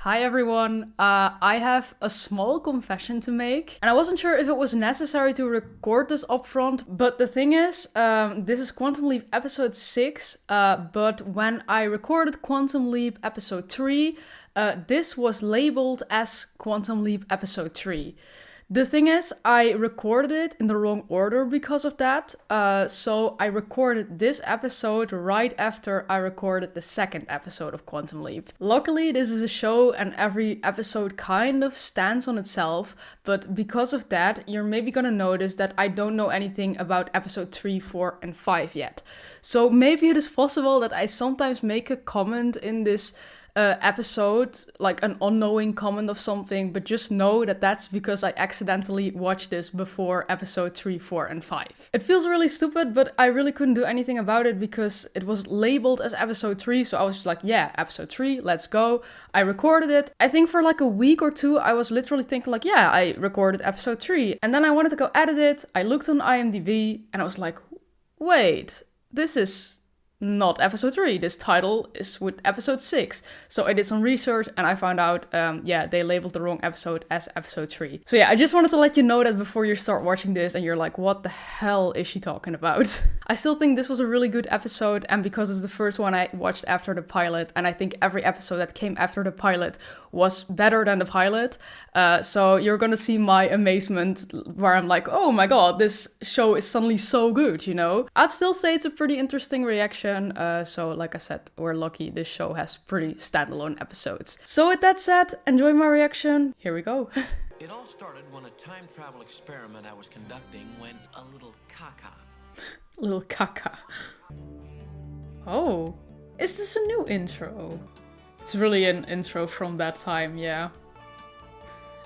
Hi everyone, I have a small confession to make, and I wasn't sure if it was necessary to record this upfront, but the thing is, this is Quantum Leap episode 6, but when I recorded Quantum Leap episode 3, this was labeled as Quantum Leap episode 3. The thing is, I recorded it in the wrong order because of that, so I recorded this episode right after I recorded the second episode of Quantum Leap. Luckily, this is a show and every episode kind of stands on itself, but because of that, you're maybe gonna notice that I don't know anything about episode 3, 4, and 5 yet. So maybe it is possible that I sometimes make a comment in this episode, like an unknowing comment of something, but just know that that's because I accidentally watched this before episode 3, 4, and 5. It feels really stupid, but I really couldn't do anything about it because it was labeled as episode 3, so I was just like, yeah, episode 3, let's go. I recorded it. I think for like a week or two, I was literally thinking like, yeah, I recorded episode 3. And then I wanted to go edit it. I looked on IMDb and I was like, wait, this is not episode 3, this title is with episode 6. So I did some research and I found out, yeah, they labeled the wrong episode as episode 3. So yeah, I just wanted to let you know that before you start watching this and you're like, what the hell is she talking about? I still think this was a really good episode, and because it's the first one I watched after the pilot, and I think every episode that came after the pilot was better than the pilot, so you're gonna see my amazement where I'm like, oh my god, this show is suddenly so good, you know? I'd still say it's a pretty interesting reaction. So like I said, we're lucky this show has pretty standalone episodes. So with that said, enjoy my reaction. Here we go. It all started when a time travel experiment I was conducting went a little caca. Little caca. Oh, is this a new intro? It's really an intro from that time, yeah.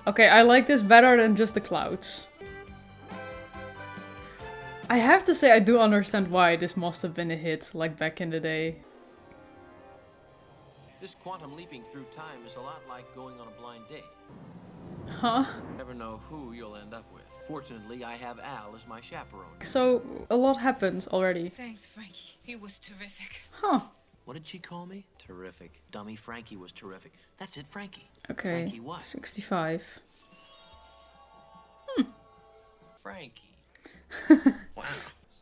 Okay, I like this better than just the clouds. I have to say I do understand why this must have been a hit, like back in the day. This quantum leaping through time is a lot like going on a blind date. Huh? You never know who you'll end up with. Fortunately, I have Al as my chaperone. So, a lot happened already. Thanks, Frankie. He was terrific. Huh. What did she call me? Terrific. Dummy Frankie was terrific. That's it, Frankie. Okay. Frankie what? 65. Frankie. Wow.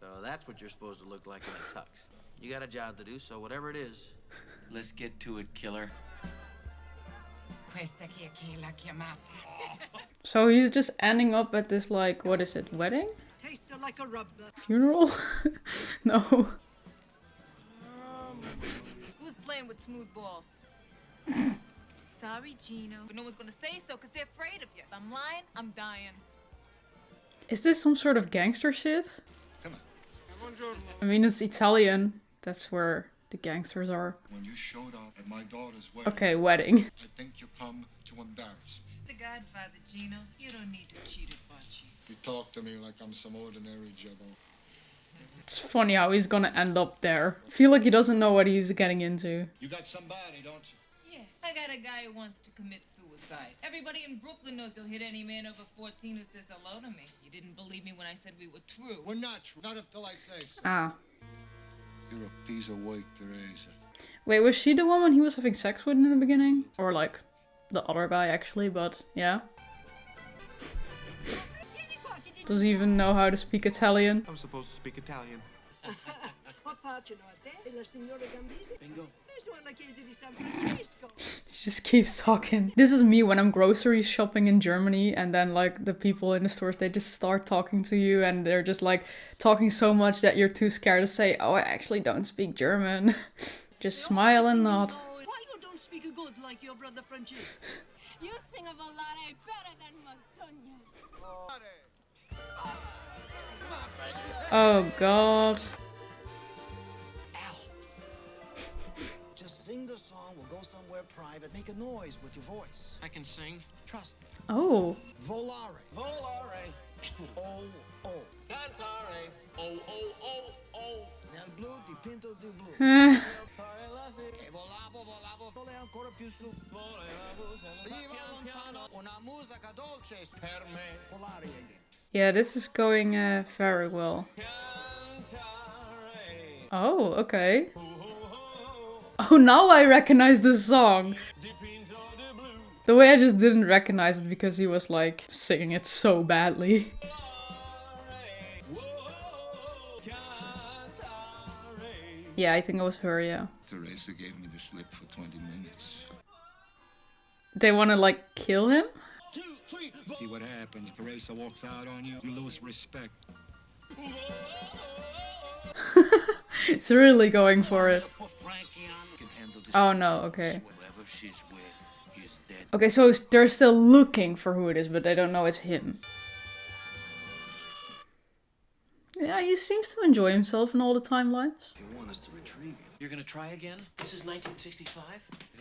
So that's what you're supposed to look like in a tux. You got a job to do, so whatever it is, let's get to it, killer. Questa che è la chiamata. So he's just ending up at this, like, what is it, wedding? Tastes like a rubber. Funeral? No. Who's playing with smooth balls? Sorry, Gino. But no one's gonna say so because they're afraid of you. If I'm lying, I'm dying. Is this some sort of gangster shit? Come on. I mean, it's Italian. That's where the gangsters are. When you showed up at my daughter's wedding, Okay, wedding. I think you come to embarrass me. The Godfather, Gino. You don't need to cheat it, Bocce. You talk to me like I'm some ordinary jabbo. It's funny how he's gonna end up there. I feel like he doesn't know what he's getting into. You got somebody, don't you? Yeah, I got a guy who wants to commit suicide. Everybody in Brooklyn knows you'll hit any man over 14 who says hello to me. You didn't believe me when I said we were true. We're not true. Not until I say so. Ah. You're a piece of work, Teresa. Wait, was she the woman he was having sex with in the beginning? Or like, the other guy actually, but yeah. Does he even know how to speak Italian? I'm supposed to speak Italian. Bingo. He just keeps talking. This is me when I'm grocery shopping in Germany, and then like the people in the stores, they just start talking to you and they're just like talking so much that you're too scared to say, oh, I actually don't speak German. Just smile and nod. Why you don't speak good like your brother Francis? You sing a volare better than Madonna. Oh god. Just sing the song, we'll go somewhere private, make a noise with your voice. I can sing. Trust me. Oh. Volare. Volare. Oh, oh. Cantare. Oh, oh, oh, oh. Nel blu di Pinto di blu. Eh. E volavo, volavo, sole ancora più su. Viva lontano, una musica dolce per me. Volare again. Yeah, this is going very well. Oh, okay. Oh, now I recognize the song. The way I just didn't recognize it because he was like singing it so badly. Yeah, I think it was her, yeah. Teresa gave me the slip for 20 minutes. They wanna like kill him? See what happens. Teresa walks out on you, you lose respect. It's really going for it. Oh no, okay. Okay, so they're still looking for who it is, but they don't know it's him. Yeah, he seems to enjoy himself in all the timelines. You want us to retrieve you. You're gonna try again? This is 1965?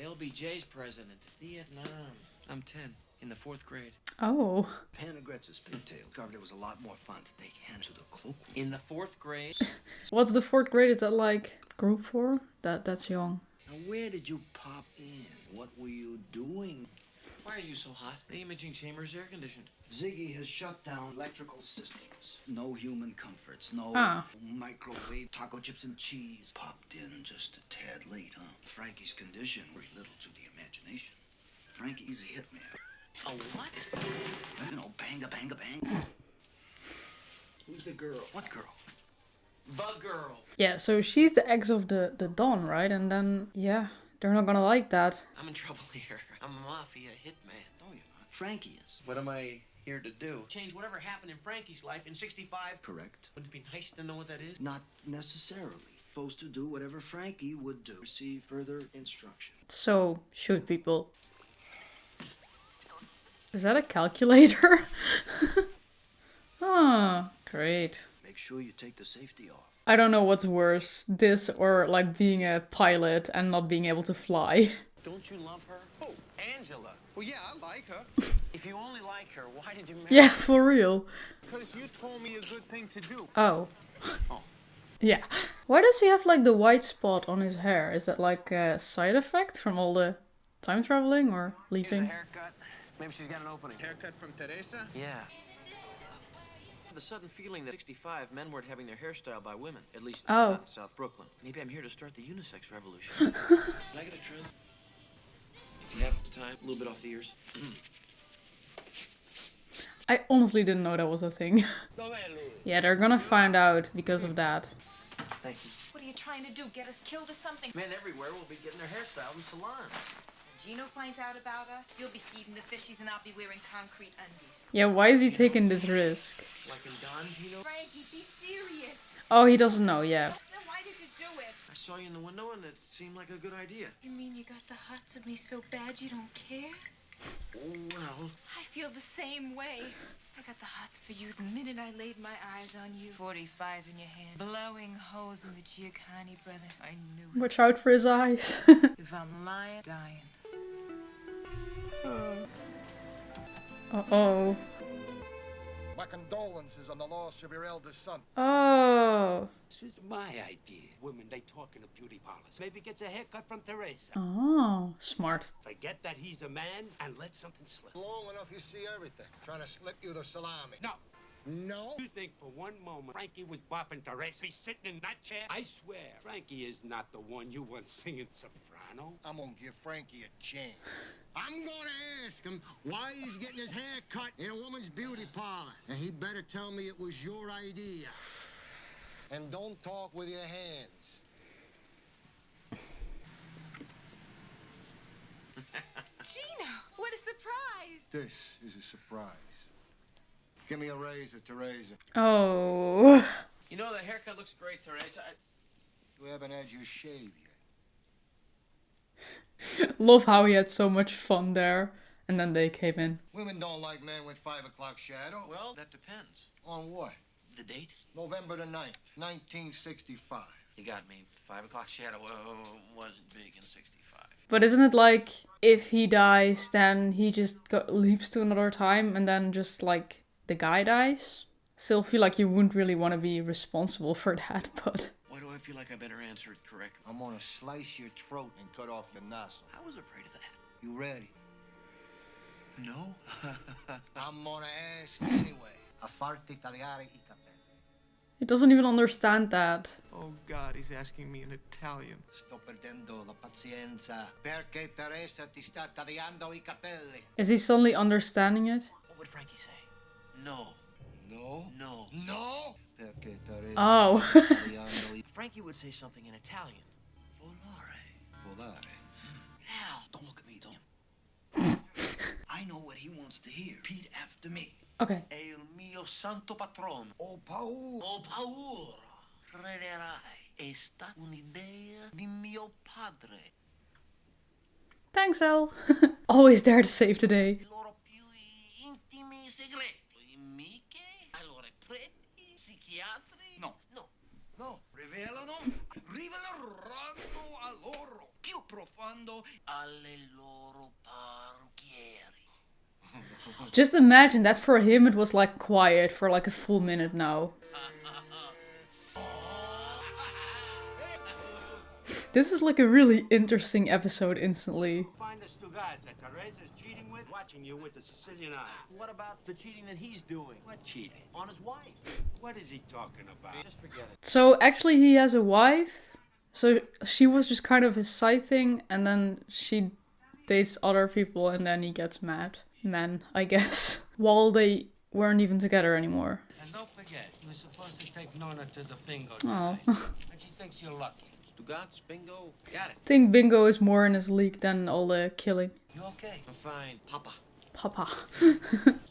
LBJ's president. Vietnam. I'm 10, in the 4th grade. Oh. Panagretz's pigtail discovered it was a lot more fun to take hands to the cloak. In the 4th grade? What's the 4th grade? Is that like group 4? That's young. Now where did you pop in? What were you doing? Why are you so hot? The imaging chamber's air conditioned. Ziggy has shut down electrical systems. No human comforts, no microwave, taco chips and cheese. Popped in just a tad late, huh? Frankie's condition, very little to the imagination. Frankie's a hitman. A what? You know, bang a bang a bang. Who's the girl? What girl? The girl. Yeah, so she's the ex of the Don, right? And then, yeah, they're not gonna like that. I'm in trouble here. I'm a mafia hitman. No, you're not. Frankie is. What am I here to do? Change whatever happened in Frankie's life in 65? Correct. Wouldn't it be nice to know what that is? Not necessarily. Supposed to do whatever Frankie would do. Receive further instruction. So, shoot people. Is that a calculator? Oh, great. Make sure you take the safety off. I don't know what's worse, this or like being a pilot and not being able to fly. Don't you love her? Oh, Angela. Well, yeah, I like her. If you only like her, why did you marry Yeah, for real. Because you told me a good thing to do. Oh. Yeah. Why does he have like the white spot on his hair? Is that like a side effect from all the time traveling or Here's leaping? a haircut. Maybe she's got an opening. Haircut from Teresa? Yeah. The sudden feeling that 65 men weren't having their hairstyle by women, at least not in South Brooklyn. Maybe I'm here to start the unisex revolution. Can I get a trim? If you have the time, a little bit off the ears. I honestly didn't know that was a thing. Yeah, they're gonna find out because of that. Thank you. What are you trying to do? Get us killed or something? Men everywhere will be getting their hairstyle in salons. Gino finds out about us, you'll be feeding the fishies and I'll be wearing concrete undies. Yeah, why is he taking this risk? Like in Don, Gino? Frankie, be serious. Oh, he doesn't know, yeah. Then why did you do it? I saw you in the window and it seemed like a good idea. You mean you got the hots of me so bad you don't care? Oh, well. I feel the same way. I got the hots for you the minute I laid my eyes on you. 45 in your hand, blowing holes in the Giaccani brothers. I knew it. Watch out for his eyes. If I'm lying, dying. Uh-oh. My condolences on the loss of your eldest son. Oh. This was my idea. Women, they talk in a beauty parlor. Maybe gets a haircut from Teresa. Oh, smart. Forget that he's a man and let something slip. Long enough you see everything. Trying to slip you the salami. No. No? You think for one moment Frankie was bopping Teresa? He's sitting in that chair? I swear, Frankie is not the one you want singing soprano. I'm gonna give Frankie a chance. I'm gonna ask him why he's getting his hair cut in a woman's beauty parlor. And he better tell me it was your idea. And don't talk with your hands. Gino, what a surprise! This is a surprise. Give me a razor, Teresa. Oh. You know, the haircut looks great, Teresa. You haven't had your shave yet. Love how he had so much fun there. And then they came in. Women don't like men with 5 o'clock shadow. Well, that depends. On what? The date? November the 9th, 1965. You got me. 5 o'clock shadow wasn't big in 65. But isn't it like, if he dies, then he just leaps to another time and then just like the guy dies? Still feel like you wouldn't really want to be responsible for that, but... Why do I feel like I better answer it correctly? I'm gonna slice your throat and cut off your nostril. I was afraid of that. You ready? No? I'm gonna ask anyway. A farti tagliare I capelli. He doesn't even understand that. Oh God, he's asking me in Italian. Sto perdendo la pazienza perché Teresa ti sta tagliando I capelli. Is he suddenly understanding it? What would Frankie say? No. No? No. No? Perché Teresa Oh. ti sta tagliando I... Frankie would say something in Italian. Volare. Volare. Hal, don't look at me, don't. I know what he wants to hear. Repeat after me. Okay. È il mio santo patrono. Oh, paura. Ho paura. Crederai. È stata un'idea di mio padre. Thanks, Al. Always there to save the day. I loro più intimi segreti. Amiche? Ai loro preti? Psichiatri? No. No. No. Riveleranno a loro più profondo Alle loro parrucchieri. Just imagine that for him it was like quiet for like a full minute now. This is like a really interesting episode instantly. Find us two guys that Teresa's cheating with, watching you with the Sicilian eye. What about the cheating that he's doing? What cheating? On his wife. What is he talking about? Just forget it. So actually he has a wife. So she was just kind of his side thing, and then she dates other people and then he gets mad. Men, I guess. While they weren't even together anymore. And don't forget, you were supposed to take Nona to the bingo Oh. tonight. And she thinks you're lucky. Stugatz, bingo, got it. I think bingo is more in his league than all the killing. You okay? I'm fine. Papa. Papa.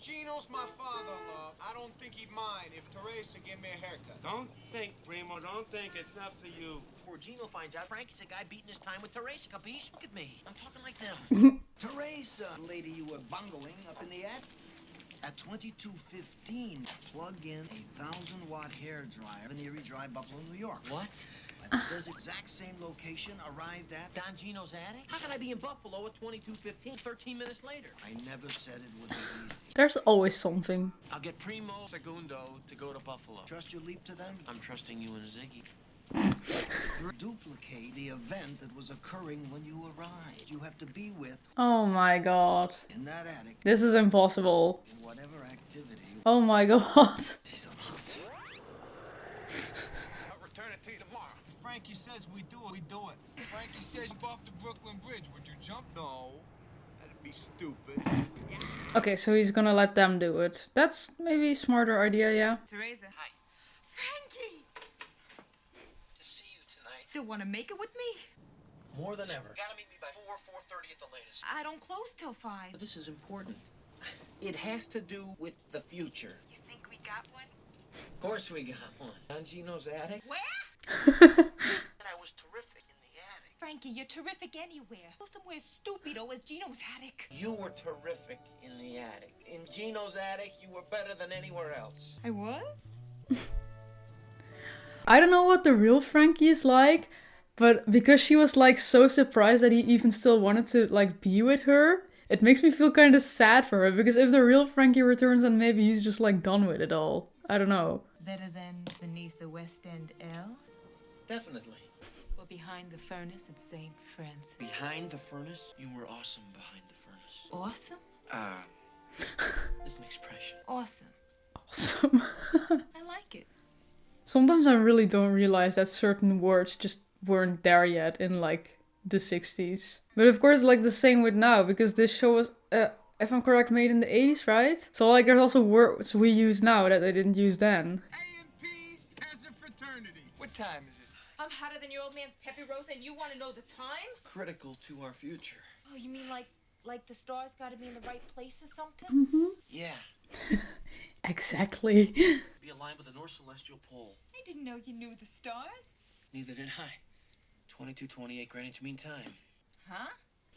Gino's my father-in-law. I don't think he'd mind if Teresa gave me a haircut. Don't think, Primo, don't think. It's not for you. Before Gino finds out, Frankie's a guy beating his time with Teresa, capiche? Look at me. I'm talking like them. Teresa, lady you were bungoing up in the attic. At 22:15, plug in a 1,000-watt hairdryer in the Erie Drive, Buffalo, New York. What? At this exact same location, arrived at... Don Gino's attic? How can I be in Buffalo at 22:15, 13 minutes later? I never said it would be easy. There's always something. I'll get Primo Segundo to go to Buffalo. Trust your leap to them? I'm trusting you and Ziggy. Duplicate the event that was occurring when you arrived. You have to be with... Oh my god. In that attic. This is impossible. In whatever activity... Oh my god. She's a hot. I'll return it to you tomorrow. If Frankie says we do it, we do it. If Frankie says jump off the Brooklyn Bridge, would you jump? No. That'd be stupid. Okay, so he's gonna let them do it. That's maybe a smarter idea, yeah. Teresa. Hi. Frankie! To see you tonight. Still want to make it with me? More than ever. Gotta meet me by 4:30 at the latest. I don't close till 5. This is important. It has to do with the future. You think we got one? Of course we got one. Don Gino's attic? Where? And I was terrific in the attic. Frankie, you're terrific anywhere. Go somewhere stupido as Gino's attic. You were terrific in the attic. In Gino's attic, you were better than anywhere else. I was? I don't know what the real Frankie is like, but because she was like so surprised that he even still wanted to like be with her, it makes me feel kind of sad for her, because if the real Frankie returns, then maybe he's just like done with it all. I don't know. Better than beneath the West End L? Definitely. Or behind the furnace at St. Francis? Behind the furnace? You were awesome behind the furnace. Awesome? It's an expression. Awesome. Awesome. I like it. Sometimes I really don't realize that certain words just weren't there yet in like the 60s. But of course, like the same with now, because this show was, if I'm correct, made in the 80s, right? So like there's also words we use now that they didn't use then. A&P has a fraternity. What time is it? I'm hotter than your old man's Peppy Rose, and you want to know the time? Critical to our future. Oh, you mean like the stars got to be in the right place or something? Mm-hmm. Yeah. Exactly. Be aligned with the North Celestial Pole. I didn't know you knew the stars. Neither did I. 22:28 Greenwich Mean Time. Huh?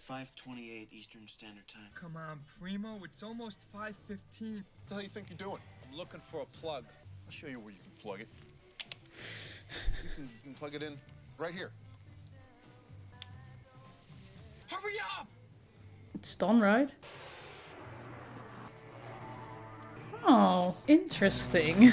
5:28 Eastern Standard Time. Come on, Primo. It's almost 5:15. What the hell you think you're doing? I'm looking for a plug. I'll show you where you can plug it. You can plug it in right here. Hurry up! It's done, right? Oh, interesting.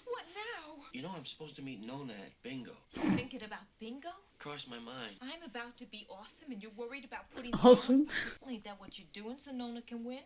What now? You know I'm supposed to meet Nona at bingo. Thinking about bingo? Crossed my mind. I'm about to be awesome, and you're worried about putting Awesome? Ain't that what you're doing so Nona can win?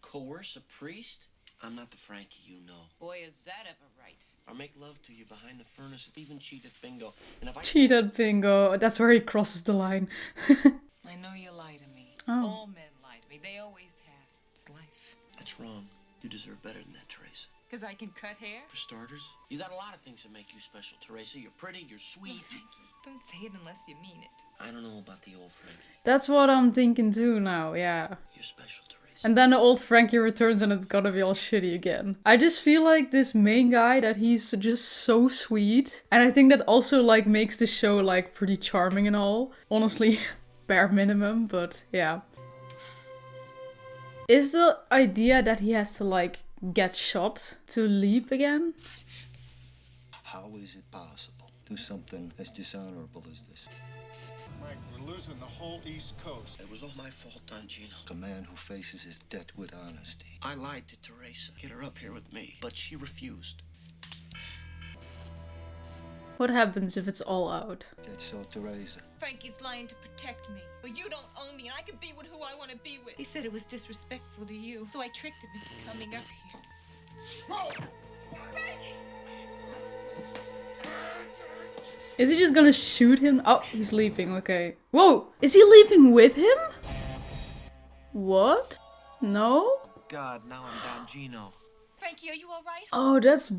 Coerce a priest? I'm not the Frankie you know. Boy, is that ever right. I'll make love to you behind the furnace, even cheat at bingo. And if I Cheat at bingo. That's where he crosses the line. I know you lie to me. Oh. All men lie to me. They always have. It's life. That's wrong. You deserve better than that, Teresa. Because I can cut hair? For starters, you got a lot of things that make you special, Teresa. You're pretty, you're sweet. Oh, Frankie, don't say it unless you mean it. I don't know about the old Frankie. That's what I'm thinking too now, yeah. You're special, Teresa. And then the old Frankie returns and it's gonna be all shitty again. I just feel like this main guy, that he's just so sweet. And I think that also like makes the show like pretty charming and all. Honestly, bare minimum, but yeah. Is the idea that he has to like get shot to leap again? How is it possible? Do something as dishonorable as this. Frank, we're losing the whole East Coast. It was all my fault, Don Gino. A man who faces his debt with honesty. I lied to Teresa. Get her up here with me. But she refused. What happens if it's all out? That's so, Teresa. Frankie's lying to protect me. But you don't own me, and I can be with who I want to be with. He said it was disrespectful to you, so I tricked him into coming up here. Frankie! Is he just gonna shoot him? Oh, he's leaping, okay. Whoa! Is he leaping with him? What? No? God, now I'm Don Gino. Frankie, are you alright? Oh, that's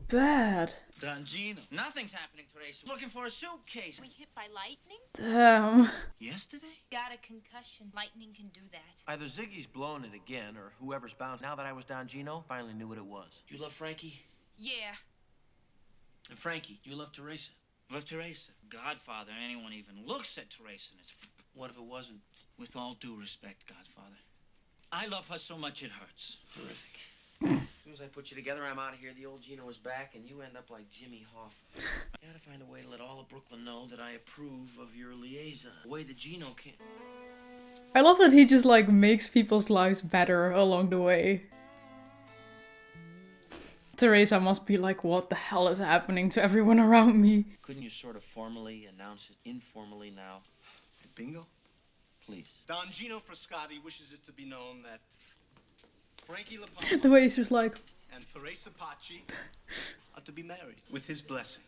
bad. Don Gino. Nothing's happening, Teresa. Looking for a suitcase. We hit by lightning? Damn. Yesterday? Got a concussion. Lightning can do that. Either Ziggy's blown it again, or whoever's bounced. Now that I was Don Gino, finally knew what it was. Do you love Frankie? Yeah. And Frankie, do you love Teresa? Love Teresa. Godfather, anyone even looks at Teresa and it's... What if it wasn't? With all due respect, Godfather. I love her so much it hurts. Terrific. As soon as I put you together, I'm out of here. The old Gino is back, and you end up like Jimmy Hoffa. I gotta find a way to let all of Brooklyn know that I approve of your liaison. A way that Gino can't. I love that he just like makes people's lives better along the way. Teresa must be like, what the hell is happening to everyone around me? Couldn't you sort of formally announce it informally now? Bingo? Please. Don Gino Frascati wishes it to be known that Frankie LaPalma The way he's just like... and Teresa Paci are to be married with his blessing.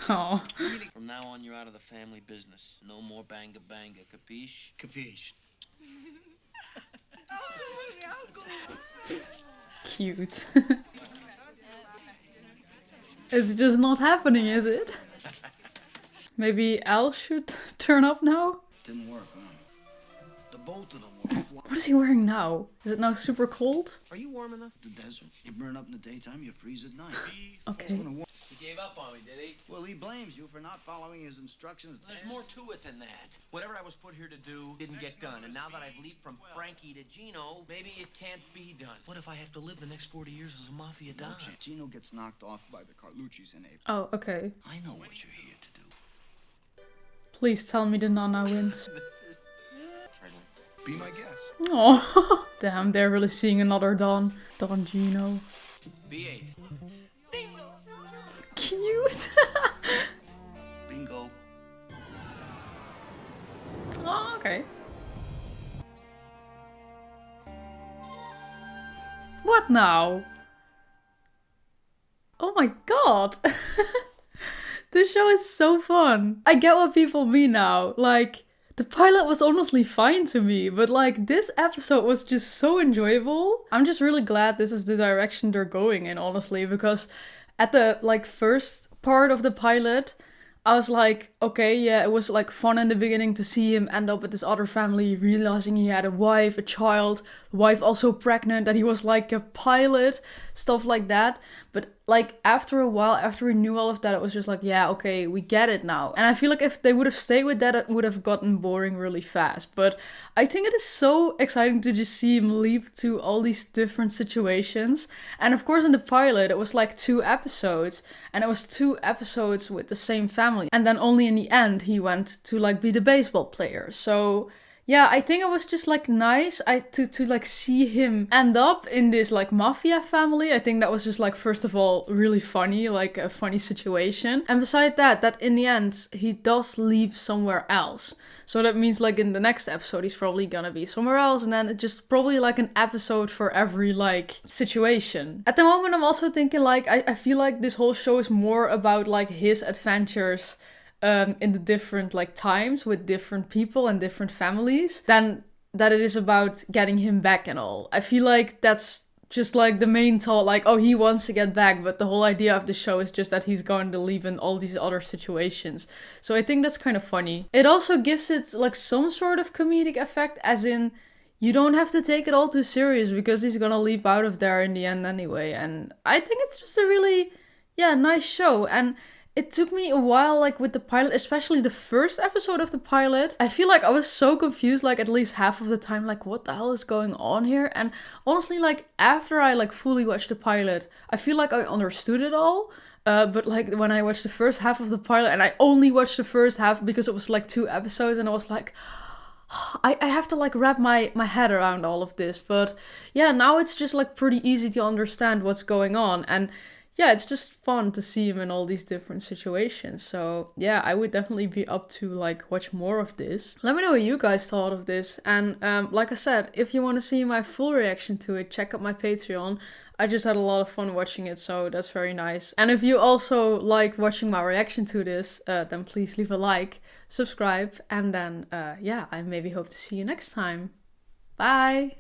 Oh. From now on, you're out of the family business. No more banga banga, capiche? Capiche. Cute. It's just not happening, is it? Maybe Al should turn up now? Didn't work, huh? The both of them were What is he wearing now? Is it now super cold? Are you warm enough? the desert. You burn up in the daytime, you freeze at night. Okay. He gave up on me, did he? Well, he blames you for not following his instructions. There's more to it than that. Whatever I was put here to do didn't get done, and now that I've leaped from Frankie to Gino, maybe it can't be done. What if I have to live the next 40 years as a mafia don? Gino gets knocked off by the Carlucci's in April. Oh, okay. I know what you're here to do. Please tell me the Nana wins. Be my guest. Oh, damn, they're really seeing another Don Gino. B8. Cute. Bingo. Oh, okay. What now? Oh my god. This show is so fun. I get what people mean now. Like, the pilot was honestly fine to me, but like this episode was just so enjoyable. I'm just really glad this is the direction they're going in, honestly, because at the like first part of the pilot, I was like, okay, yeah, it was like fun in the beginning to see him end up with this other family, realizing he had a wife, a child, the wife also pregnant, that he was like a pilot, stuff like that. But like after a while, after we knew all of that, it was just like, yeah, okay, we get it now. And I feel like if they would have stayed with that, it would have gotten boring really fast. But I think it is so exciting to just see him leap to all these different situations. And of course in the pilot, it was like 2 episodes, and it was 2 episodes with the same family. And then only in the end, he went to like be the baseball player. So yeah, I think it was just like nice to like see him end up in this like mafia family. I think that was just like, first of all, really funny, like a funny situation. And beside that in the end, he does leave somewhere else. So that means like in the next episode, he's probably gonna be somewhere else. And then it's just probably like an episode for every like situation. At the moment, I'm also thinking like, I feel like this whole show is more about like his adventures in the different like times with different people and different families than that it is about getting him back and all. I feel like that's just like the main thought, like, oh, he wants to get back, but the whole idea of the show is just that he's going to leave in all these other situations. So I think that's kind of funny. It also gives it like some sort of comedic effect, as in you don't have to take it all too serious because he's gonna leap out of there in the end anyway. And I think it's just a really, yeah, nice show. And it took me a while, like with the pilot, especially the first episode of the pilot. I feel like I was so confused, like at least half of the time, like what the hell is going on here? And honestly, like after I like fully watched the pilot, I feel like I understood it all. But like when I watched the first half of the pilot, and I only watched the first half because it was like 2 episodes, and I was like, I have to like wrap my head around all of this. But yeah, now it's just like pretty easy to understand what's going on. And yeah, it's just fun to see him in all these different situations. So yeah, I would definitely be up to like watch more of this. Let me know what you guys thought of this. And like I said, if you want to see my full reaction to it, check out my Patreon. I just had a lot of fun watching it, so that's very nice. And if you also liked watching my reaction to this, then please leave a like, subscribe, and then yeah, I maybe hope to see you next time. Bye!